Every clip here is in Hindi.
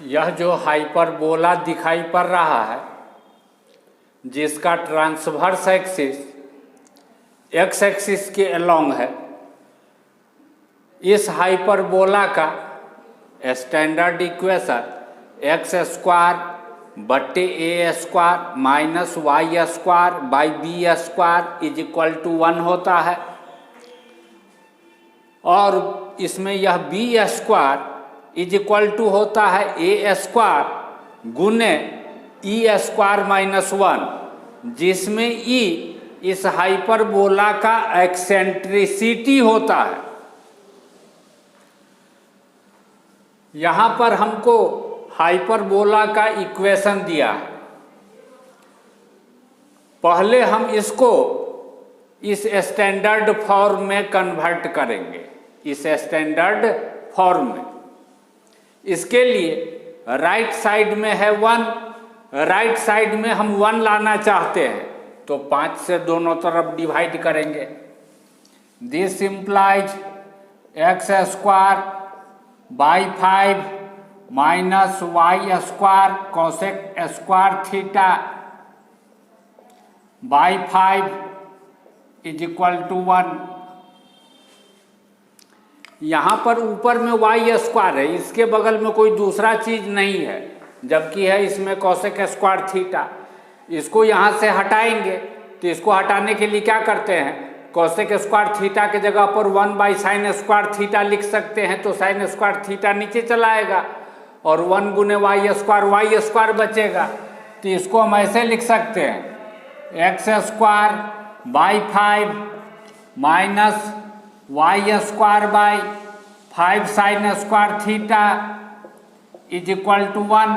यह जो हाइपरबोला दिखाई पड़ रहा है, जिसका ट्रांसवर्स एक्सिस एक्स एक्सिस के अलोंग है, इस हाइपरबोला का स्टैंडर्ड इक्वेशन एक्स स्क्वायर बट्टे a square minus y square by b square is equal to 1 होता है। और इसमें यह b square is equal to होता है ए स्क्वायर गुने ई स्क्वायर माइनस 1, जिसमें ई इस हाइपरबोला का एक्सेंट्रिसिटी होता है। यहाँ पर हमको हाइपरबोला का इक्वेशन दिया है। पहले हम इसको इस स्टैंडर्ड फॉर्म में कन्वर्ट करेंगे, इस स्टैंडर्ड फॉर्म में। इसके लिए राइट साइड में है 1, राइट साइड में हम 1 लाना चाहते हैं तो 5 से दोनों तरफ डिवाइड करेंगे। This implies x square by 5 minus y square cosec square theta by 5 is equal to 1। यहाँ पर ऊपर में वाई स्क्वायर है, इसके बगल में कोई दूसरा चीज नहीं है, जबकि है इसमें कोसेक स्क्वायर थीटा। इसको यहाँ से हटाएंगे तो इसको हटाने के लिए क्या करते हैं, कोसेक स्क्वायर थीटा के जगह पर 1 बाई साइन स्क्वायर थीटा लिख सकते हैं, तो साइन स्क्वायर थीटा नीचे चला आएगा और 1 गुने वाई स्क्वायर बचेगा। तो इसको हम ऐसे लिख सकते हैं x square by 5 minus y square by 5 sine square theta is equal to 1।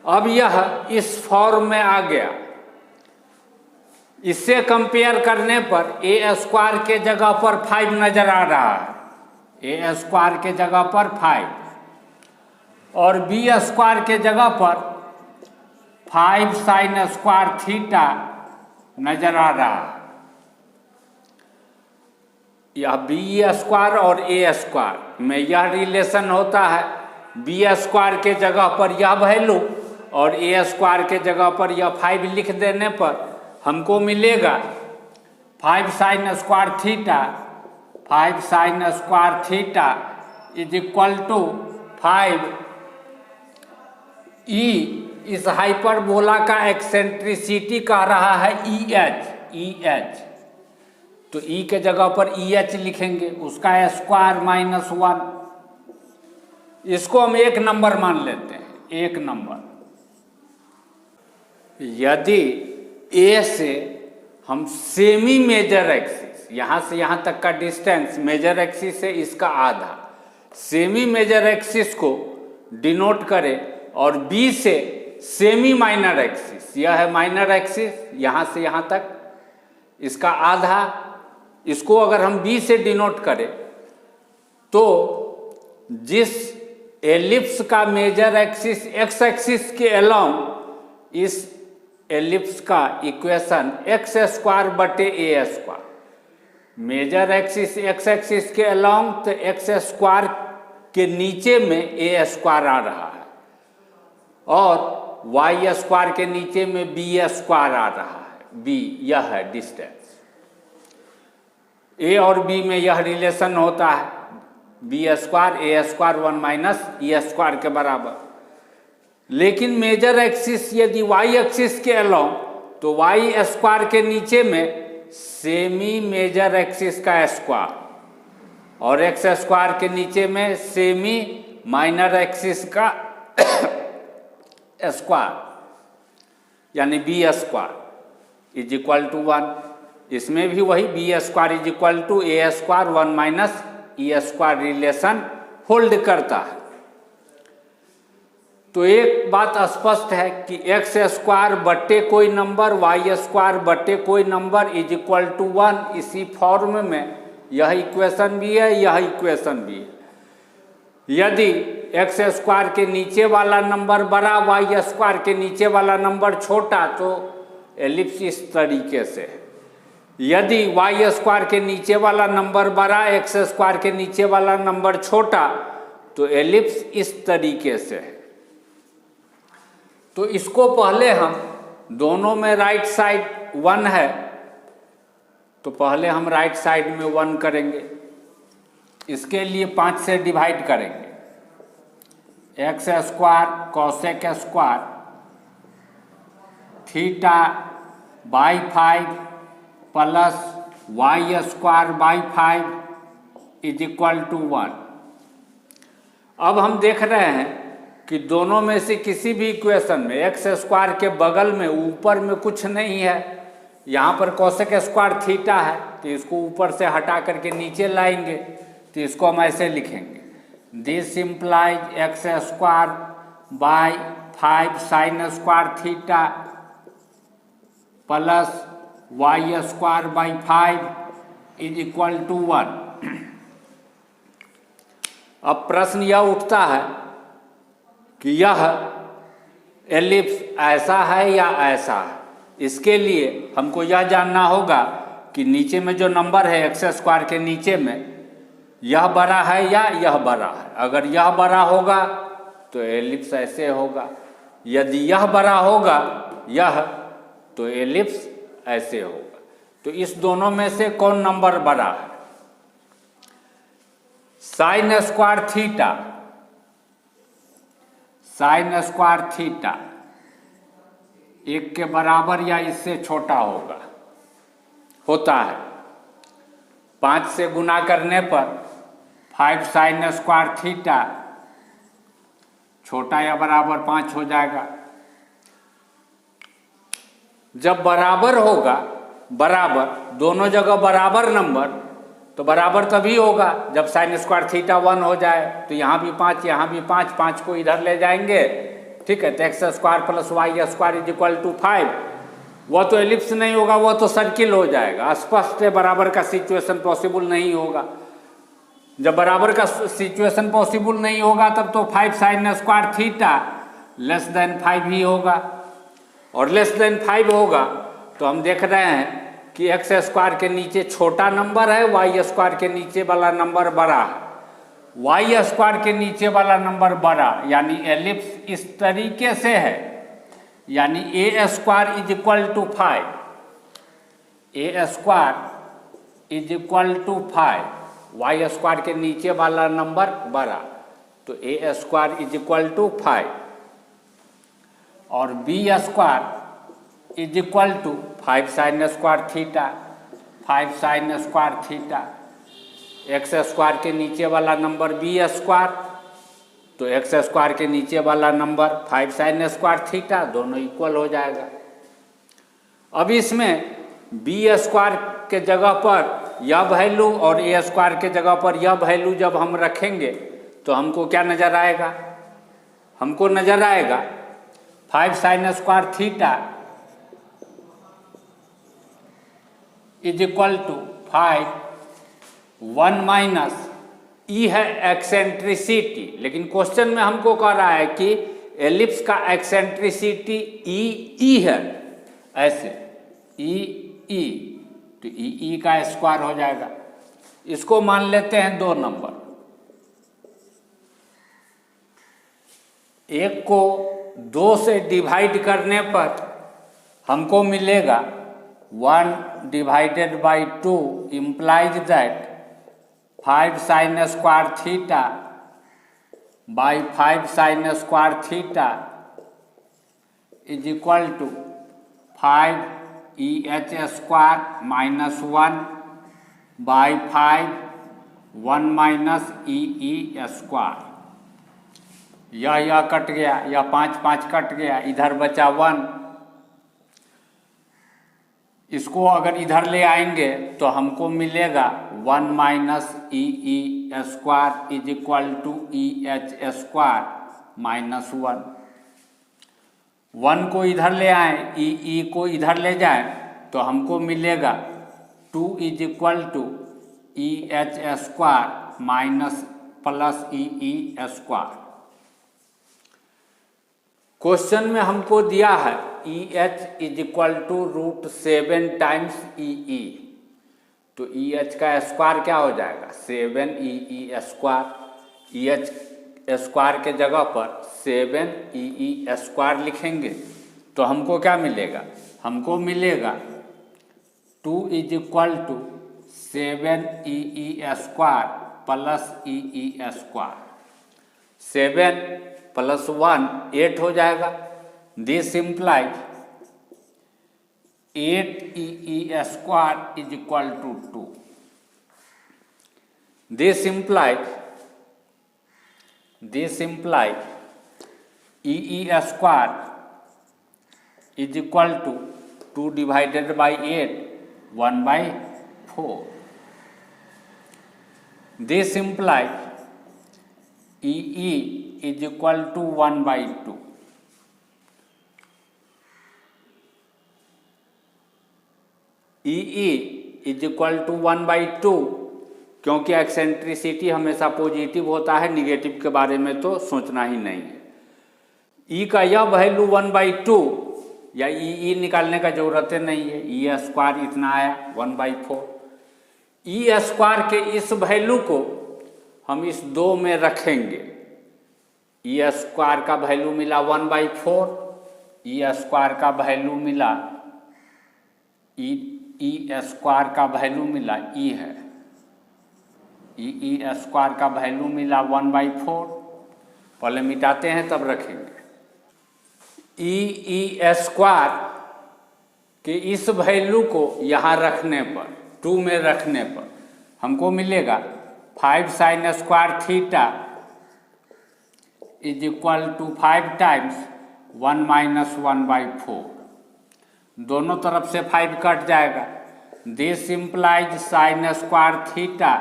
अब यह इस फॉर्म में आ गया। इससे कंपेयर करने पर ए स्क्वायर के जगह पर 5 नजर आ रहा है, ए स्क्वायर के जगह पर 5 और बी स्क्वायर के जगह पर 5 साइन स्क्वायर थीटा नजर आ रहा है। यह बी स्क्वायर और ए स्क्वायर में यह रिलेशन होता है, बी स्क्वायर के जगह पर यह वैल्यू और ए स्क्वायर के जगह पर यह 5 लिख देने पर हमको मिलेगा 5 sine square theta is equal to 5 e. इस हाइपरबोला का एक्सेंट्रिसिटी कह रहा है ई एच, तो ई के जगह पर ई एच लिखेंगे, उसका स्क्वायर माइनस 1। इसको हम 1 नंबर मान लेते हैं, 1 नंबर। यदि ए से हम सेमी मेजर एक्सिस, यहाँ से यहाँ तक का डिस्टेंस मेजर एक्सिस है, इसका आधा, सेमी मेजर एक्सिस को डिनोट करें और बी से सेमी माइनर एक्सिस, यह है माइनर एक्सिस, यहाँ से यहाँ तक इसका आधा, इसको अगर हम बी से डिनोट करें तो जिस एलिप्स का मेजर एक्सिस एक्स एक्सिस के अलोंग, इस एलिप्स का इक्वेशन एक्स स्क्वायर बटे a square, major axis x axis के अलोंग तो एक्स स्क्वायर के नीचे में ए स्क्वायर आ रहा है और वाई स्क्वायर के नीचे में बी स्क्वायर आ रहा है, बी यह है डिस्टेंस। ए और बी में यह रिलेशन होता है b square a square 1 minus e square के बराबर। लेकिन मेजर एक्सिस यदि वाई एक्सिस के अलोंग तो वाई स्क्वायर के नीचे में सेमी मेजर एक्सिस का स्क्वायर और एक्स स्क्वायर के नीचे में सेमी माइनर एक्सिस का स्क्वायर, यानी b square is equal to 1। इसमें भी वही b square is equal to a square 1 minus e square relation hold करता है। तो एक बात स्पष्ट है कि एक्स स्क्वायर बट्टे कोई नंबर वाई स्क्वायर बट्टे कोई नंबर इज इक्वल टू 1, इसी फॉर्म में यह इक्वेशन भी है, यह इक्वेशन भी है। यदि एक्स स्क्वायर के नीचे वाला नंबर बड़ा, वाई स्क्वायर के नीचे वाला नंबर छोटा, तो एलिप्स इस तरीके से है। यदि वाई स्क्वायर के नीचे वाला नंबर बड़ा, एक्स स्क्वायर के नीचे वाला नंबर छोटा, तो एलिप्स इस तरीके से है। तो इसको पहले हम दोनों में राइट साइड 1 है, तो पहले हम राइट साइड में 1 करेंगे। इसके लिए 5 से डिवाइड करेंगे। X square cosec square theta by 5 plus y square by 5 is equal to 1। अब हम देख रहे हैं कि दोनों में से किसी भी इक्वेशन में एक्स स्क्वायर के बगल में ऊपर में कुछ नहीं है। यहाँ पर कॉसेक स्क्वायर थीटा है, तो इसको ऊपर से हटा करके नीचे लाएंगे, तो इसको हम ऐसे लिखेंगे, this implies x square by 5 sine square theta plus y square by 5 is equal to 1। अब प्रश्न यह उठता है कि यह एलिप्स ऐसा है या ऐसा है। इसके लिए हमको यह जानना होगा कि नीचे में जो नंबर है एक्स स्क्वायर के नीचे में, यह बड़ा है या यह बड़ा है। अगर यह बड़ा होगा तो एलिप्स ऐसे होगा, यदि यह बड़ा होगा यह, तो एलिप्स ऐसे होगा। तो इस दोनों में से कौन नंबर बड़ा है? Sign square theta, sign square theta 1 के बराबर या इससे छोटा होता है। 5 से गुना करने पर 5 साइन स्क्वायर थीटा छोटा या बराबर 5 हो जाएगा। जब बराबर होगा, बराबर दोनों जगह बराबर नंबर, तो बराबर तभी होगा जब साइन स्क्वायर थीटा 1 हो जाए। तो यहाँ भी 5, यहाँ भी 5, 5 को इधर ले जाएंगे, ठीक है। तो x square plus y square is equal to 5। वह तो एलिप्स नहीं होगा, वह तो सर्किल हो जाएगा। स्पष्ट है बराबर का सिचुएशन पॉसिबल नहीं होगा। जब बराबर का सिचुएशन पॉसिबल नहीं होगा तब तो 5 sine square theta less than 5 ही होगा, और लेस देन 5 होगा तो हम देख रहे हैं कि एक्स स्क्वायर के नीचे छोटा नंबर है, वाई स्क्वायर के नीचे वाला नंबर बड़ा है। वाई स्क्वायर के नीचे वाला नंबर बड़ा, यानी एलिप्स इस तरीके से है, यानी a square is equal to 5, a square is equal to 5, y square के नीचे वाला नंबर बड़ा, तो a square is equal to 5, और b square is equal to 5 sine square theta, 5 sine square theta. X square के नीचे वाला नंबर बी स्क्वायर, तो एक्स स्क्वायर के नीचे वाला नंबर 5 साइन स्क्वायर थीटा, दोनों इक्वल हो जाएगा। अब इसमें बी स्क्वायर के जगह पर यह वैल्यू और ए स्क्वायर के जगह पर यह वैल्यू जब हम रखेंगे तो हमको क्या नज़र आएगा? हमको नज़र आएगा 5 sine square theta is equal to 5, 1 minus e है एक्सेंट्रिसिटी, लेकिन क्वेश्चन में हमको कह रहा है कि एलिप्स का एक्सेंट्रिसिटी ई है, ऐसे ई, तो ई का स्क्वायर हो जाएगा। इसको मान लेते हैं 2 नंबर, एक को 2 से डिवाइड करने पर हमको मिलेगा 1 divided by 2 implies that 5 sine square theta by 5 sine square theta is equal to 5 e h square minus 1 by 5 1 minus e square. यह कट गया, यह 5 कट गया, इधर बचा 1। इसको अगर इधर ले आएंगे तो हमको मिलेगा 1 minus e square is equal to e h square minus 1। 1 को इधर ले आए, ई को इधर ले जाए तो हमको मिलेगा 2 is equal to e h square minus plus e square. Question में हमको दिया है e h is equal to √7 times e, तो ई एच का स्क्वायर क्या हो जाएगा? 7 e square. E h square के जगह पर 7EE स्क्वायर लिखेंगे तो हमको क्या मिलेगा? हमको मिलेगा 2 = 7EE square plus EE square. 7 + 1 8 हो जाएगा। This implies 8EE square = 2। This implies EE square is equal to 2 divided by 8, 1/4. This implies EE is equal to 1/2. EE is equal to 1/2 क्योंकि एक्सेंट्रिसिटी हमेशा पॉजिटिव होता है, निगेटिव के बारे में तो सोचना ही नहीं है। ई का यह वैल्यू 1/2 या ई निकालने का जरूरत नहीं है। ई स्क्वायर इतना आया 1/4। ई स्क्वायर के इस वैल्यू को हम इस 2 में रखेंगे। ई स्क्वायर का वैल्यू मिला 1/4, ई स्क्वायर का वैल्यू मिला ई स्क्वायर का वैल्यू मिला ई है, ई स्क्वायर का वैल्यू मिला 1/4। पहले मिटाते हैं तब रखेंगे। ई स्क्वायर के इस वैल्यू को यहाँ रखने पर, 2 में रखने पर हमको मिलेगा 5 sin स्क्वायर थीटा = 5 टाइम्स 1 - 1/4। दोनों तरफ से 5 कट जाएगा। This implies sin square theta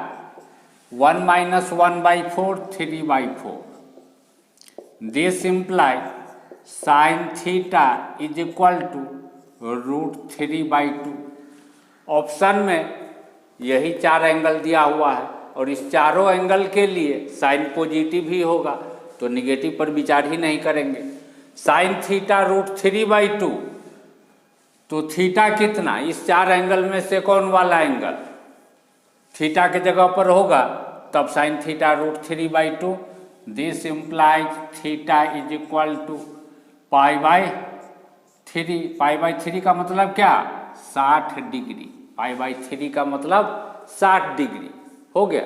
1 - 1/4 3/4। This implies sin theta = √3/2। Option में यही 4 एंगल दिया हुआ है और इस चारों एंगल के लिए साइन पॉजिटिव ही होगा, तो निगेटिव पर विचार ही नहीं करेंगे। sin थीटा √3/2, तो थीटा कितना? इस 4 एंगल में से कौन वाला एंगल थीटा के जगह पर होगा, तब sin theta √3/2। This implies theta = π/3। π/3 का मतलब क्या? 60 डिग्री। π/3 का मतलब 60 डिग्री हो गया।